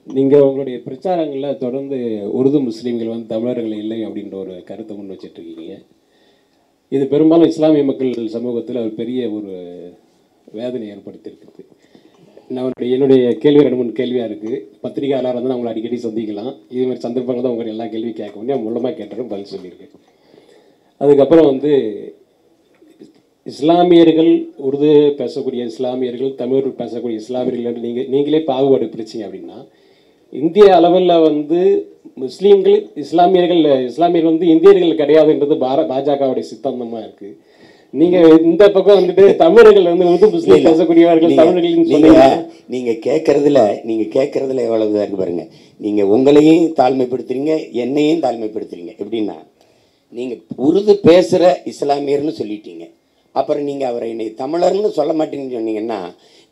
நீங்கள் உங்களுடைய பிரச்சாரங்களில் தொடர்ந்து உருது முஸ்லீம்கள் வந்து தமிழர்கள் இல்லை அப்படின்ற ஒரு கருத்தை முன் வச்சிட்ருக்கீங்க. இது பெரும்பாலும் இஸ்லாமிய மக்கள் சமூகத்தில் ஒரு பெரிய ஒரு வேதனை ஏற்படுத்தியிருக்குது. என்னுடைய கேள்வி 2-3 கேள்வியாக இருக்குது. பத்திரிகையாளர் வந்து அவங்களை அடிக்கடி சந்திக்கலாம். இது மாதிரி சந்தர்ப்பங்கள் தான் உங்களை எல்லா கேள்வி கேட்க முடியும். மூலமாக கேட்டாலும் பதில் சொல்லியிருக்கேன். அதுக்கப்புறம் வந்து இஸ்லாமியர்கள், உருது பேசக்கூடிய இஸ்லாமியர்கள், தமிழ் பேசக்கூடிய இஸ்லாமியர்கள் என்று நீங்களே பாகுபாடு பிரிச்சிங்க அப்படின்னா, இந்திய அளவில் வந்து முஸ்லீம்கள் இஸ்லாமியர்கள் வந்து இந்தியர்கள் கிடையாதுன்றது பாஜகவுடைய சித்தாந்தமாக இருக்குது. நீங்கள் இந்த பக்கம் வந்துட்டு தமிழர்கள் வந்து உருது முஸ்லீம் பேசக்கூடியவர்கள் தமிழர்கள் நீங்கள் கேட்கறதுல எவ்வளவு இருக்கு பாருங்க. நீங்கள் உங்களையும் தாழ்மைப்படுத்துறீங்க, என்னையும் தாழ்மைப்படுத்துறீங்க. எப்படின்னா, நீங்கள் உருது பேசுகிற இஸ்லாமியர்னு சொல்லிட்டீங்க. அப்புறம் நீங்கள் அவரை என்னை தமிழர்னு சொல்ல மாட்டீங்கன்னு சொன்னீங்கன்னா,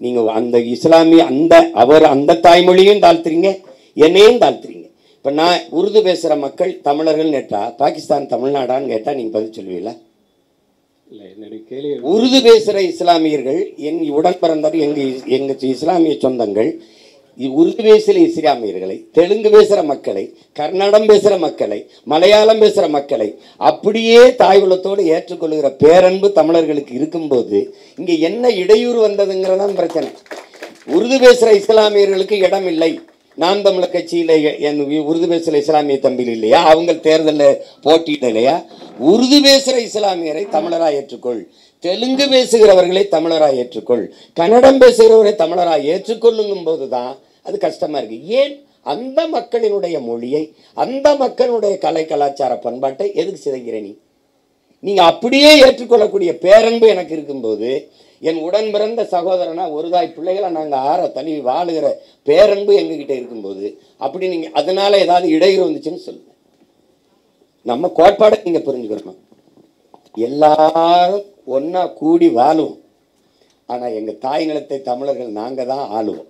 நீங்கள் அந்த இஸ்லாமிய அந்த தாய்மொழியும் தாழ்த்துறீங்க, என்னையும் தாழ்த்துறீங்க. இப்போ நான் உருது பேசுகிற மக்கள் தமிழர்கள் கேட்டால் பாகிஸ்தான் தமிழ்நாடான்னு கேட்டால் நீங்கள் பதில் சொல்லுவீங்களா? உருது பேசுகிற இஸ்லாமியர்கள் என் உடன் பிறந்தார், எங்கள் இஸ்லாமிய சொந்தங்கள் உருது பேசுகிற இஸ்லாமியர்களை, தெலுங்கு பேசுகிற மக்களை, கன்னடம் பேசுகிற மக்களை, மலையாளம் பேசுகிற மக்களை அப்படியே தாய்குலத்தோடு ஏற்றுக்கொள்கிற பேரன்பு தமிழர்களுக்கு இருக்கும்போது இங்கே என்ன இடையூறு வந்ததுங்கிறதான் பிரச்சனை. உருது பேசுகிற இஸ்லாமியர்களுக்கு இடம் இல்லை. நாம் தமிழர் கட்சியில் என் உருது பேசுகிற இஸ்லாமிய தம்பிகள் இல்லையா? அவங்க தேர்தலில் போட்டியிடலையா? உருது பேசுகிற இஸ்லாமியரை தமிழராக ஏற்றுக்கொள், தெலுங்கு பேசுகிறவர்களை தமிழராக ஏற்றுக்கொள், கன்னடம் பேசுகிறவரை தமிழராக ஏற்றுக்கொள்ளுங்கும் போது தான் அது கஷ்டமாக இருக்குது. ஏன் அந்த மக்களினுடைய மொழியை, அந்த மக்களுடைய கலை கலாச்சார பண்பாட்டை எதுக்கு சிதைக்கிற நீங்கள் அப்படியே ஏற்றுக்கொள்ளக்கூடிய பேரன்பு எனக்கு இருக்கும்போது, என் உடன் பிறந்த சகோதரனா ஒரு தாய் பிள்ளைகளை நாங்கள் தழுவி வாழுகிற பேரன்பு எங்ககிட்ட இருக்கும்போது அப்படி நீங்கள் அதனால ஏதாவது இடையூறு வந்துச்சுன்னு சொல்லுங்க. நம்ம கோட்பாடை நீங்கள் புரிஞ்சுக்கணும். எல்லாரும் ஒன்றா கூடி வாழுவோம். ஆனால் எங்கள் தாய் நிலத்தை தமிழர்கள் நாங்கள் தான் ஆளுவோம்.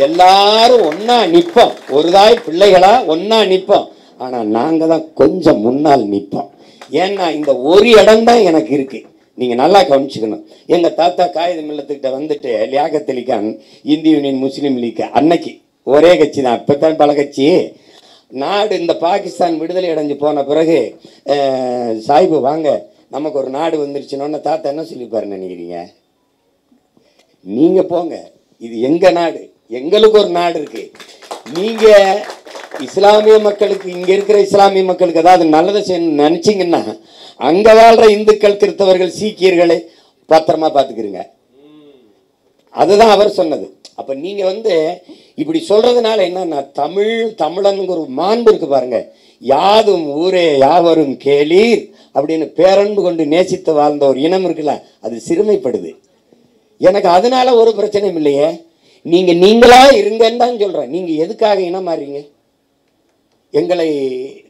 எல்லாரும் ஒன்றா நிற்போம், ஒரு தாய் பிள்ளைகளா ஒன்றா நிற்போம். ஆனால் நாங்கள் தான் கொஞ்சம் முன்னால் நிற்போம். ஏன்னா இந்த ஒரு இடம் தான் எனக்கு இருக்குது. நீங்கள் நல்லா கவனிச்சுக்கணும். எங்கள் தாத்தா காகித மில்லத்துக்கிட்ட வந்துட்டு லியாகத் அலி கான், இந்திய யூனியன் முஸ்லீம் லீக் அன்னைக்கு ஒரே கட்சி தான், இப்போ தான் பல கட்சி. நாடு இந்த பாகிஸ்தான் விடுதலை அடைஞ்சு போன பிறகு சாஹிபு வாங்க நமக்கு ஒரு நாடு வந்துருச்சுன்னு தாத்தா என்ன சொல்லிப்பாருன்னு நினைக்கிறீங்க? நீங்கள் போங்க, இது எங்கள் நாடு, எங்களுக்கு ஒரு நாடு இருக்குது. நீங்கள் இஸ்லாமிய மக்களுக்கு, இங்கே இருக்கிற இஸ்லாமிய மக்களுக்கு ஏதாவது நல்லதை செய்யணும்னு நினச்சிங்கன்னா அங்கே வாழ்கிற இந்துக்கள், கிறிஸ்தவர்கள், சீக்கியர்களை பத்திரமா பார்த்துக்கிறீங்க. அதுதான் அவர் சொன்னது. அப்போ நீங்கள் வந்து இப்படி சொல்கிறதுனால என்னன்னா, தமிழனுங்கிற ஒரு மாண்பு இருக்குது பாருங்க. யாதும் ஊரே யாவரும் கேளீர் அப்படின்னு பேரன்பு கொண்டு நேசித்து வாழ்ந்த ஒரு இனம் இருக்குல்ல, அது சிறுமைப்படுது. எனக்கு அதனால ஒரு பிரச்சனையும் இல்லையே. நீங்களா இருங்கன்னு தான் சொல்கிறேன். நீங்கள் எதுக்காக இனம் மாறீங்க? எங்களை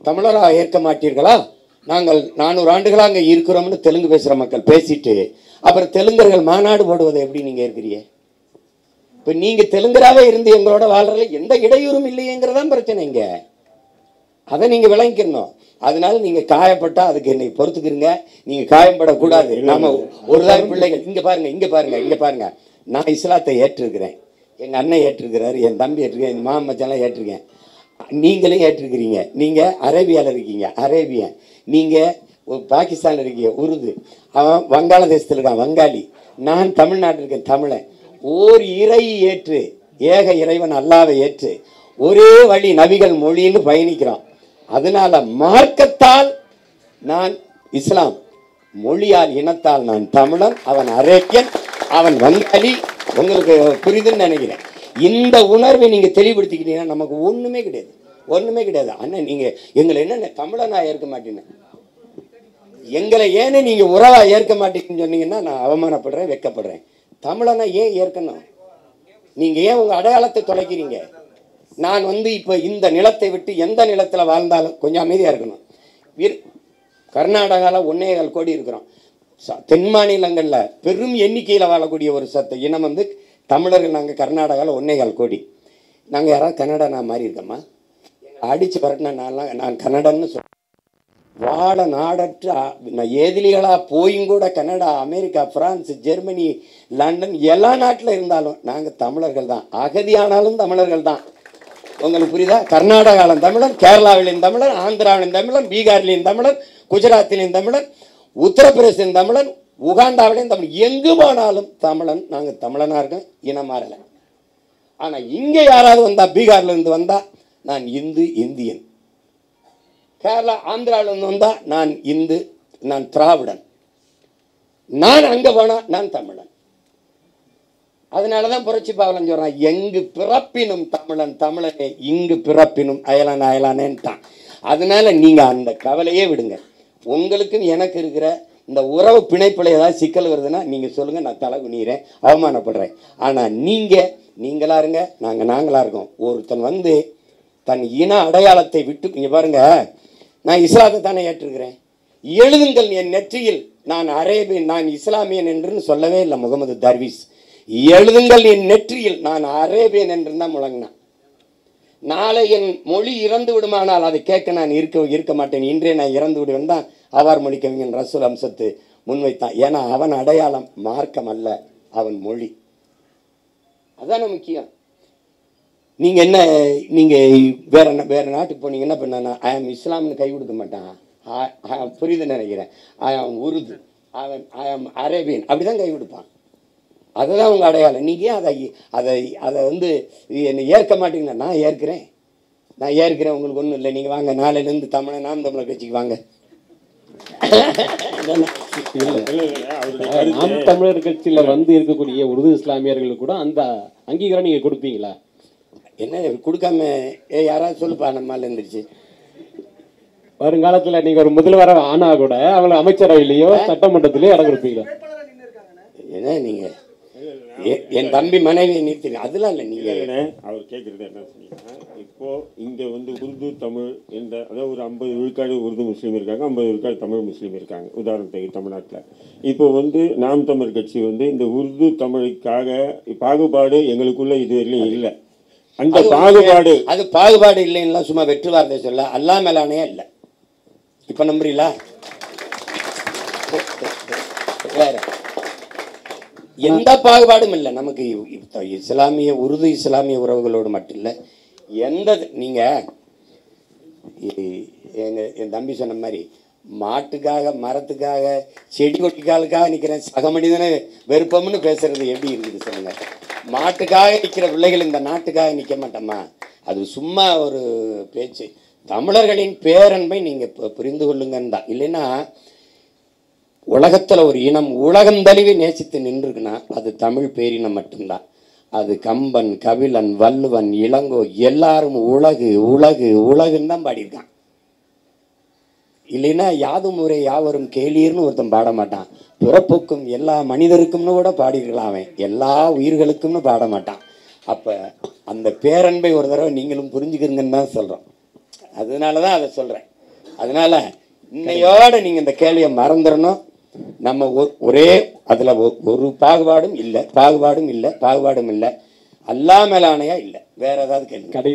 தமிழராக ஏற்க மாட்டீர்களா? நாங்கள் 400 ஆண்டுகளாக அங்கே இருக்கிறோம்னு தெலுங்கு பேசுகிற மக்கள் பேசிட்டு அப்புறம் தெலுங்கர்கள் மாநாடு போடுவதை எப்படி நீங்கள் இருக்கிறீங்க? இப்போ நீங்கள் தெலுங்கராகவே இருந்து எங்களோட வாழ்றதுல எந்த இடையூறும் இல்லையேங்கிறதான் பிரச்சனை. இங்கே அதை நீங்கள் விளங்கிக்கணும். அதனால நீங்கள் காயப்பட்டா அதுக்கு என்னை பொறுத்துக்கிறீங்க. நீங்கள் காயப்படக்கூடாது. நாம ஒரு தாய் பிள்ளைகள். இங்கே பாருங்க. நான் இஸ்லாத்தை ஏற்றிருக்கிறேன், எங்கள் அண்ணன் ஏற்றிருக்கிறாரு, என் தம்பி ஏற்றிருக்கேன், என் மாமன் மச்சான்லாம் ஏற்றிருக்கேன், நீங்களும் ஏற்றிருக்கிறீங்க. நீங்கள் அரேபியாவில் இருக்கீங்க, அரேபியன். நீங்கள் பாகிஸ்தானில் இருக்கீங்க, உருது. அவன் வங்காளதேசத்தில் இருக்கான், வங்காளி. நான் தமிழ்நாட்டில் இருக்கேன், தமிழன். ஓர் இறை ஏற்று, ஏக இறைவன் அல்லாவை ஏற்று ஒரே வழி நபிகள் மொழின்னு பயணிக்கிறோம். அதனால மார்க்கத்தால் நான் இஸ்லாம், மொழியால் இனத்தால் நான் தமிழன், அவன் அரேபியன், அவன் வங்காளி. உங்களுக்கு புரியுதுன்னு நினைக்கிறேன். இந்த உணர்வை நீங்கள் தெளிவுபடுத்திக்கிட்டீங்கன்னா நமக்கு ஒன்றுமே கிடையாது. அண்ணன் நீங்கள் எங்களை என்ன தமிழனா ஏற்க மாட்டேன்னு, எங்களை ஏன்னு நீங்கள் உறவா ஏற்க மாட்டேன்னு சொன்னீங்கன்னா நான் அவமானப்படுறேன், வெட்கப்படுறேன். தமிழனா ஏன் ஏற்கணும்? நீங்கள் ஏன் உங்கள் அடையாளத்தை தொலைக்கிறீங்க? நான் வந்து இப்போ இந்த நிலத்தை விட்டு எந்த நிலத்தில் வாழ்ந்தாலும் கொஞ்சம் அமைதியாக இருக்கணும். கர்நாடகாவில் 1.25 கோடி இருக்கிறோம். தென் மாநிலங்களில் பெரும் எண்ணிக்கையில் வாழக்கூடிய ஒரு இனம் வந்து தமிழர்கள். நாங்கள் கர்நாடகாவில் 1.25 கோடி. நாங்கள் யாராவது கன்னடனா மாதிரி இருக்கோமா? அடித்து பரட்டினா நான் கன்னடன்னு சொல்கிறேன். வாழ நாடற்ற ஏதிலிகளாக போயும் கூட Canada, America, France, Germany, London எல்லா நாட்டில் இருந்தாலும் நாங்கள் தமிழர்கள் தான். அகதியானாலும் தமிழர்கள் தான். உங்களுக்கு புரியுதா? கர்நாடகாவிலும் தமிழன், கேரளாவிலும் தமிழன், ஆந்திராவிலும் தமிழன், பீகார்லையும் தமிழன், குஜராத்திலையும் தமிழன், உத்தரப்பிரதேசத்தின் தமிழன், உகாண்டாவிலையும் தமிழ். எங்கு போனாலும் தமிழன். நாங்கள் தமிழனாக இருக்கோம், இனம் மாறலை. ஆனால் இங்கே யாராவது வந்தா, பீகார்ல இருந்து வந்தா நான் இந்தியன், கேரளா ஆந்திராவிலிருந்து வந்தா நான் நான் திராவிடன், நான் அங்க போனா நான் தமிழன். அதனாலதான் புரட்சி பாவலன் சொல்றான், எங்கு பிறப்பினும் தமிழன் தமிழனே, இங்கு பிறப்பினும் அயலான் அயலானேன்ட்டான். அதனால நீங்க அந்த கவலையே விடுங்க. உங்களுக்கும் எனக்கு இருக்கிற இந்த உறவு பிணைப்புல ஏதாவது சிக்கல் வருதுன்னா நீங்க சொல்லுங்க, நான் தலை குனிறேன், அவமானப்படுறேன். ஆனா நீங்களா இருங்க, நாங்களா இருக்கோம். ஒருத்தன் வந்து தன் இன அடையாளத்தை விட்டு, இங்க பாருங்க, நான் இஸ்லாத்தை தானே ஏற்றிருக்கிறேன். எழுதுங்கள் என் நெற்றியில் நான் அரேபியன், நான் இஸ்லாமியன் என்று சொல்லவே இல்லை முகமது தர்வீஸ். எழுதுங்கள் என் நெற்றியில் நான் அரேபியன் என்று தான் முழங்கினான். நாளை என் மொழி இறந்து விடுமானால் அதை கேட்க நான் இருக்க மாட்டேன், இன்றே நான் இறந்து விடுவேன் தான் அவார் மொழி கவிஞன் ரசூல் அம்சத்து முன்வைத்தான். ஏன்னா அவன் அடையாளம் மார்க்கம் அல்ல, அவன் மொழி. அதான முக்கியம். நீங்க வேற நாட்டுக்கு போனீங்க என்ன பண்ணா, ஐ ஆம் இஸ்லாம்னு கை கொடுக்க மாட்டான். புரியுதுன்னு நினைக்கிறேன். ஐ ஆம் உருது, ஐ ஆம் அரேபியன், அப்படிதான் கை கொடுப்பான். அதுதான் உங்க அடையாளம். நீங்க அதை வந்து என்னை ஏற்க மாட்டீங்கன்னா நான் ஏற்கிறேன், உங்களுக்கு ஒன்றும் இல்லை. நீங்க வாங்க, நாளையிலேருந்து நாம் தமிழர் கட்சிக்கு வாங்க. நாம் தமிழர் கட்சியில வந்து இருக்கக்கூடிய உருது இஸ்லாமியர்கள் கூட அந்த அங்கீகாரம் நீங்க கொடுப்பீங்களா? என்ன கொடுக்காம யாராவது சொல்லுப்பா, நம்மால இருந்துருச்சு. வருங்காலத்துல நீங்க ஒரு முதல்வர ஆனா கூட அவளை அமைச்சரவையிலேயோ சட்டமன்றத்திலேயோ இடம் கொடுப்பீங்களா? என்ன நீங்க என் தம்பி மனைவியை நிறுத்தி அதெல்லாம் இல்லை. நீங்க அவர் கேட்குறது என்ன சொன்னீங்கன்னா, இப்போ இங்கே வந்து உருது தமிழ் என்ற, அதாவது ஒரு 50 விழுக்காடு உருது முஸ்லீம் இருக்காங்க, 50 விழுக்காடு தமிழ் முஸ்லீம் இருக்காங்க உதாரணத்துக்கு தமிழ்நாட்டில். இப்போ வந்து நாம் தமிழ் கட்சி வந்து இந்த உருது தமிழுக்காக பாகுபாடு எங்களுக்குள்ள இதுவரையிலும் இல்லை. அந்த பாகுபாடு அது பாகுபாடு இல்லைன்னா சும்மா வெற்று வார்த்தை சொல்ல, அல்லா மேலானே இல்லை. இப்போ நம்புறீங்களா? வேற எந்த பாகுபாடும் இல்லை நமக்கு. உருது இஸ்லாமிய உறவுகளோடு மட்டும் இல்லை, என் தம்பி சொன்ன மாதிரி மாட்டுக்காக மரத்துக்காக செடி கொட்டிக்காலுக்காக நிற்கிறேன் சக மனிதனை வெறுப்பம்னு பேசுறது எப்படி இருக்குது சொல்லுங்க. மாட்டுக்காக நிற்கிற பிள்ளைகள் இந்த நாட்டுக்காக நிற்க மாட்டோமா? அது சும்மா ஒரு பேச்சு. தமிழர்களின் பேரன்பை நீங்க புரிந்து கொள்ளுங்கன்னு தான். இல்லைன்னா உலகத்துல ஒரு இனம் உலகம் தழுவி நேசித்து நின்றுக்குன்னா அது தமிழ் பேரினம் மட்டும்தான். அது கம்பன், கபிலன், வள்ளுவன், இளங்கோ எல்லாரும் உலகு உலகு உலகுன்னு தான் பாடியிருக்கான். இல்லைன்னா யாதும் ஊரே யாவரும் கேளீர்னு ஒருத்தன் பாட மாட்டான். பிறப்புக்கும் எல்லா மனிதருக்கும்னு கூட பாடிருக்கலாம், அவன் எல்லா உயிர்களுக்கும்னு பாட மாட்டான். அப்ப அந்த பேரன்பை ஒரு தடவை நீங்களும் புரிஞ்சுக்கிறீங்கன்னு தான் சொல்றோம். அதனாலதான் அதை சொல்றேன். அதனால இன்னையோட நீங்க இந்த கேள்வியை மறந்துடணும். நம்ம ஒரே அதுல ஒரு பாகுபாடும் இல்லை, பாகுபாடும் இல்லை, அல்லா மேலானையா இல்லை. வேற ஏதாவது கேள்வி?